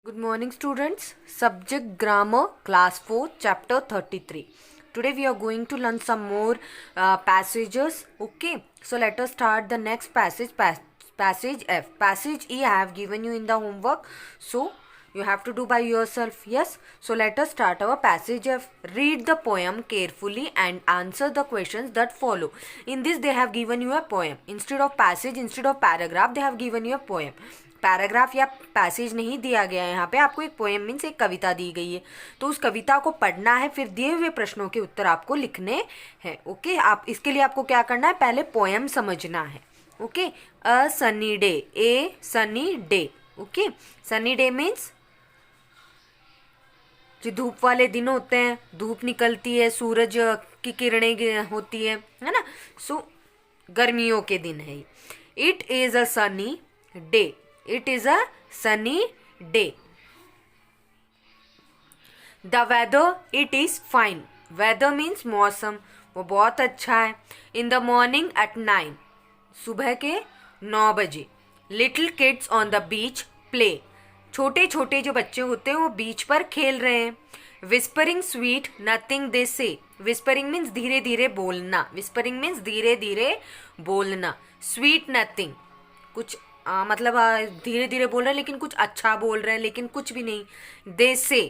Good morning, students. Subject Grammar, Class 4, Chapter 33. Today we are going to learn some more passages. Okay, so let us start the next passage. Passage F. Passage E I have given you in the homework. So you have to do by yourself. Yes. So let us start our passage F. Read the poem carefully and answer the questions that follow. In this they have given you a poem. Instead of passage, instead of paragraph, they have given you a poem. Paragraph या passage नहीं दिया गया है यहाँ पे, आपको एक poem means एक कविता दी गई है, तो उस कविता को पढ़ना है, फिर दिए हुए प्रश्नों के उत्तर आपको लिखने हैं. ओके, आप इसके लिए आपको क्या करना है, पहले पोएम समझना है. Okay, a sunny day, a sunny day. Okay, sunny day means जो धूप वाले दिन होते हैं, धूप निकलती है, सूरज की किरणें होती है ना. सो गर्मियों के दिन है. It is a sunny day. It is a sunny day. The weather, it is fine. Weather means मौसम, वो बहुत अच्छा है. In the morning at 9, सुबह के 9 बजे. Little kids on the beach play. छोटे छोटे जो बच्चे होते हैं वो बीच पर खेल रहे हैं. Whispering sweet, nothing they say. Whispering means धीरे धीरे बोलना. Whispering means धीरे धीरे बोलना. Sweet nothing, कुछ मतलब धीरे धीरे बोल रहे हैं लेकिन कुछ अच्छा बोल रहे हैं, लेकिन कुछ भी नहीं. दे से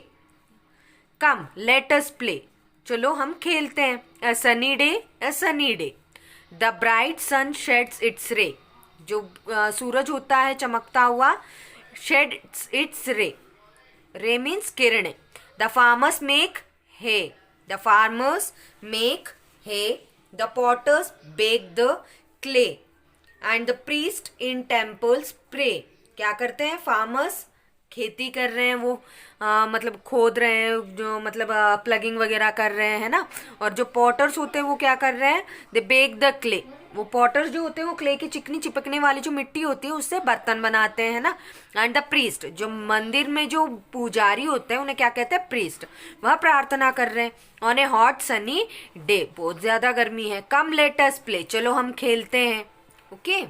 कम लेट अस प्ले, चलो हम खेलते हैं. A sunny day, a sunny day. The bright sun sheds its ray, जो सूरज होता है चमकता हुआ, शेड्स इट्स रे. रे मीन्स किरणें. The farmers make hay, the farmers make hay. The potters bake the clay and the priest in temples pray. क्या करते हैं, फार्मर्स खेती कर रहे हैं, वो मतलब खोद रहे हैं, जो मतलब प्लगिंग वगैरह कर रहे हैं ना. और जो पॉटर्स होते हैं वो क्या कर रहे हैं, दे बेक द क्ले. वो पॉटर्स जो होते हैं वो क्ले की चिकनी चिपकने वाली जो मिट्टी होती है उससे बर्तन बनाते हैं ना. एंड द प्रीस्ट, जो मंदिर में जो पुजारी होते हैं उन्हें क्या कहते हैं, प्रीस्ट. वह प्रार्थना कर रहे हैं. On A hot sunny day, बहुत ज्यादा गर्मी है. कम लेट अस प्ले, चलो हम खेलते हैं. Okay,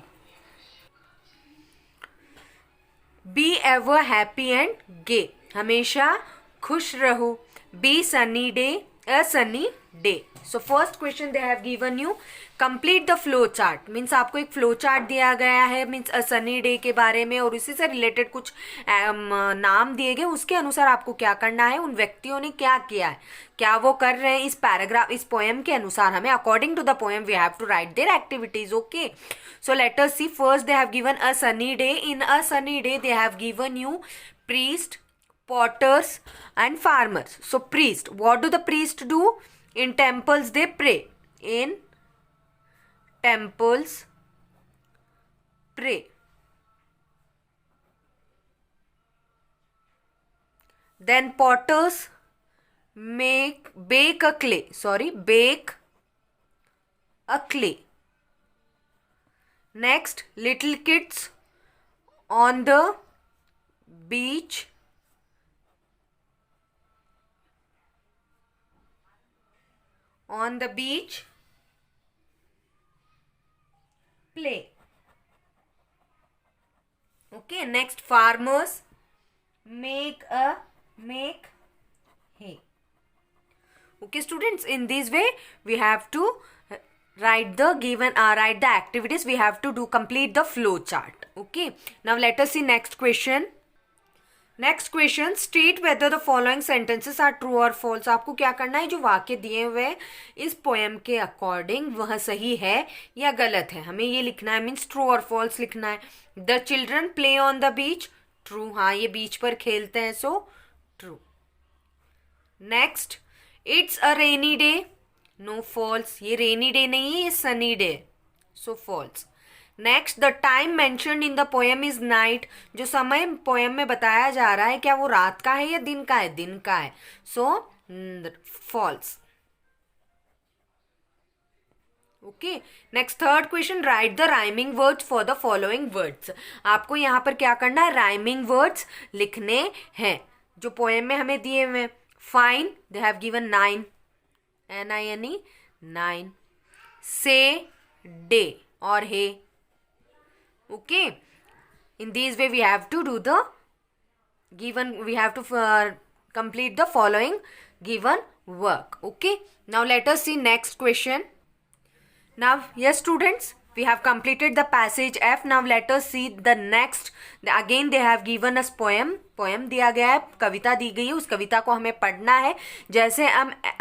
be ever happy and gay, हमेशा खुश रहो. Be sunny day, a sunny day. So first question they have given you, complete the flow chart. Means आपको एक फ्लो चार्ट दिया गया है मीन्स अ सनी डे के बारे में, और उसी से रिलेटेड कुछ नाम दिए गए, उसके अनुसार आपको क्या करना है, उन व्यक्तियों ने क्या किया है, क्या वो कर रहे हैं, इस पैराग्राफ इस पोएम के अनुसार हमें according to the poem we have to write their activities. Okay, so let us see. First they have given a sunny day. In a sunny day they have given you priest, potters and farmers. So priest, what do the priest do? In temples they pray. In temples pray. Then potters bake a clay. Next, little kids on the beach play. Okay, next, farmers make hay. Okay students, in this way we have to write the activities. We have to complete the flow chart. Okay, now let us see next question. Next question, state whether the following sentences are true और false. आपको क्या करना है, जो वाक्य दिए हुए इस पोएम के अकॉर्डिंग वह सही है या गलत है, हमें ये लिखना है. मीन्स ट्रू और फॉल्स लिखना है. The children play on the beach, true, हाँ ये बीच पर खेलते हैं, so true. Next, it's a rainy day, no false, ये रेनी डे नहीं है, ये sunny day, so false. Next, the time mentioned in the poem is night, जो समय पोएम में बताया जा रहा है क्या वो रात का है या दिन का है, दिन का है, so false. Okay, next third question, write the rhyming words for the following words. आपको यहाँ पर क्या करना है, राइमिंग वर्ड्स लिखने हैं जो पोएम में हमें दिए हुए. Fine, they have given 9, NINE 9. से डे और हे. Okay, in this way we have to do the given, we have to complete the following given work. Okay, now let us see next question. Now, yes students, we have completed the passage F. Now let us see the next. Again they have given us poem. Poem दिया गया है, कविता दी गई है, उस कविता को हमें पढ़ना है जैसे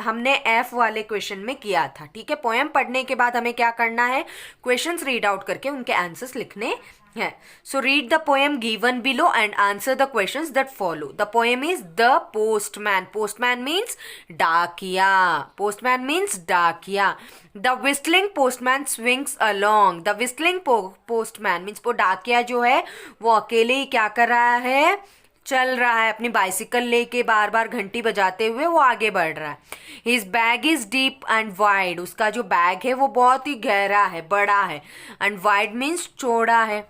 हमने एफ वाले क्वेश्चन में किया था. ठीक है, पोएम पढ़ने के बाद हमें क्या करना है, क्वेश्चंस रीड आउट करके उनके आंसर्स लिखने हैं. So read the poem given below and answer the questions that follow. The poem is the postman. Postman means डाकिया. पोस्टमैन मीन्स डाकिया. The whistling postman swings along. The whistling postman means वो डाकिया जो है वो अकेले ही क्या कर रहा है, चल रहा है, अपनी बाइसिकल लेके बार बार घंटी बजाते हुए वो आगे बढ़ रहा है. His bag is deep and wide. उसका जो बैग है वो बहुत ही गहरा है, बड़ा है. एंड वाइड मीन्स चौड़ा है.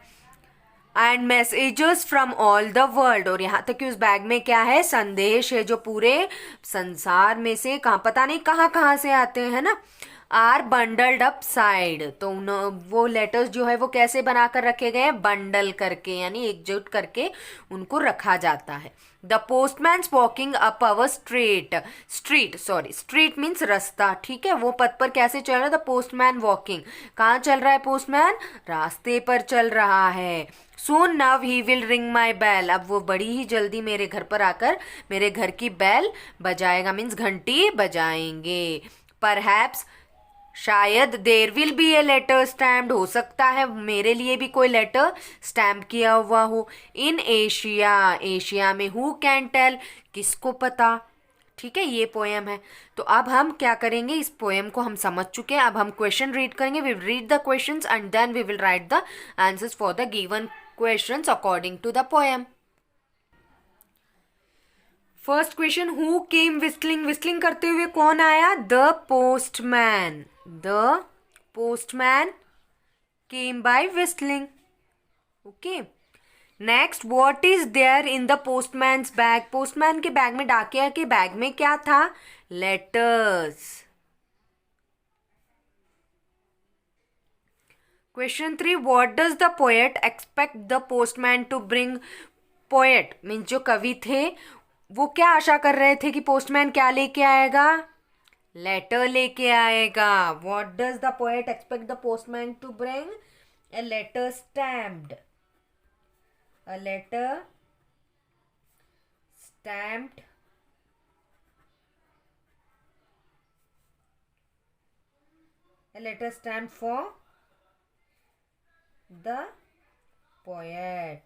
And messages from all the world. और यहाँ तक कि उस बैग में क्या है, संदेश है जो पूरे संसार में से पता नहीं कहाँ से आते हैं ना. Are bundled up side. तो वो लेटर्स जो है वो कैसे बनाकर रखे गए हैं, बंडल करके, यानी एकजुट करके उनको रखा जाता है. The postman walking up our street means रास्ता. ठीक है, वो पथ पर कैसे चल रहा है, द पोस्टमैन वॉकिंग. कहाँ चल रहा है पोस्टमैन, रास्ते पर चल रहा है. Soon now he will ring my bell. अब वो बड़ी ही जल्दी मेरे घर पर आकर मेरे घर की बेल बजाएगा, मीन्स घंटी बजाएंगे. Perhaps शायद there will be a letter stamped. हो सकता है मेरे लिए भी कोई लेटर स्टैम्प किया हुआ हो. In Asia. एशिया में हु कैन टेल, किसको पता. ठीक है, ये पोएम है. तो अब हम क्या करेंगे, इस पोएम को हम समझ चुके हैं. अब हम क्वेश्चन रीड करेंगे. We will read the questions and then we will write the answers for the given questions according to the poem. First question, who came whistling. Whistling करते हुए कौन आया, the postman. The postman came by whistling. Okay, next, what is there in the postman's bag. Postman के bag में, डाकिया के bag में क्या था, letters. Question 3, what does the poet expect the postman to bring. Poet means जो कवि थे वो क्या आशा कर रहे थे कि पोस्टमैन क्या लेके आएगा, लेटर लेके आएगा. What does the poet expect the postman to bring, a letter stamped. A letter stamped. A letter stamped for the poet.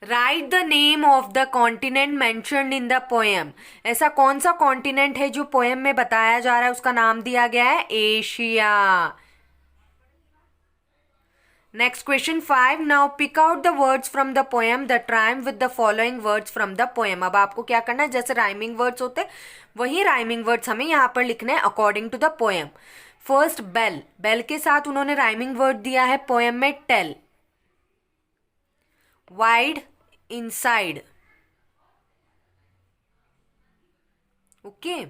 Write the name of the continent mentioned in the poem. ऐसा कौन सा continent है जो poem में बताया जा रहा है, उसका नाम दिया गया है Asia. Next question 5. Now pick out the words from the poem that rhyme with the following words from the poem. अब आपको क्या करना है, जैसे राइमिंग वर्ड्स होते हैं वही राइमिंग वर्ड्स हमें यहाँ पर लिखने हैं according to the poem. First, bell. Bell के साथ उन्होंने राइमिंग वर्ड दिया है पोएम में, tell. Wide, inside. Okay.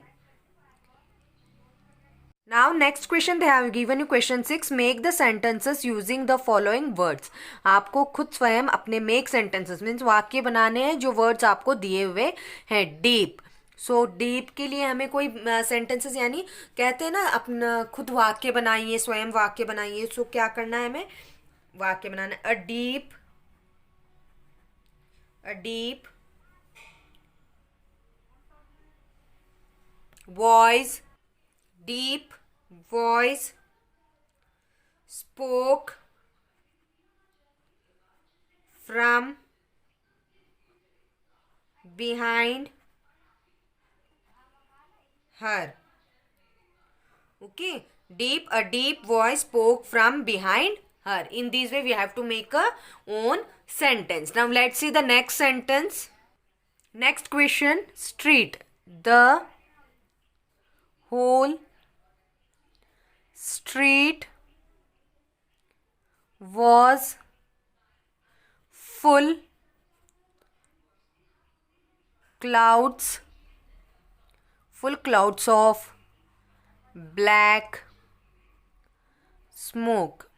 Now next question they have given you question 6. Make the sentences using the following words. आपको खुद स्वयं अपने make sentences मीन्स वाक्य बनाने हैं जो वर्ड्स आपको दिए हुए हैं. डीप. सो डीप के लिए हमें कोई सेंटेंसेस यानी कहते हैं ना अपना खुद वाक्य बनाइए, स्वयं वाक्य बनाइए. सो क्या करना है, हमें वाक्य बनाना है. A deep voice. Deep voice spoke from behind her. Okay, a deep voice spoke from behind her. In this way we have to make a own sentence. Now let's see the next sentence. Next question, street. The whole street was full clouds of black smoke.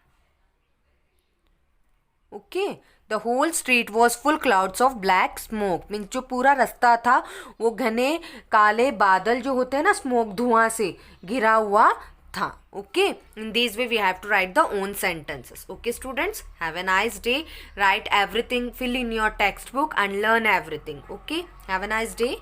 Okay, the whole street was full clouds of black smoke, means जो पूरा रास्ता था वो घने काले बादल जो होते हैं ना, स्मोक, धुआं से घिरा हुआ था. Okay, in this way we have to write the own sentences. Okay students, have a nice day. Write everything, fill in your textbook and learn everything. Okay, have a nice day.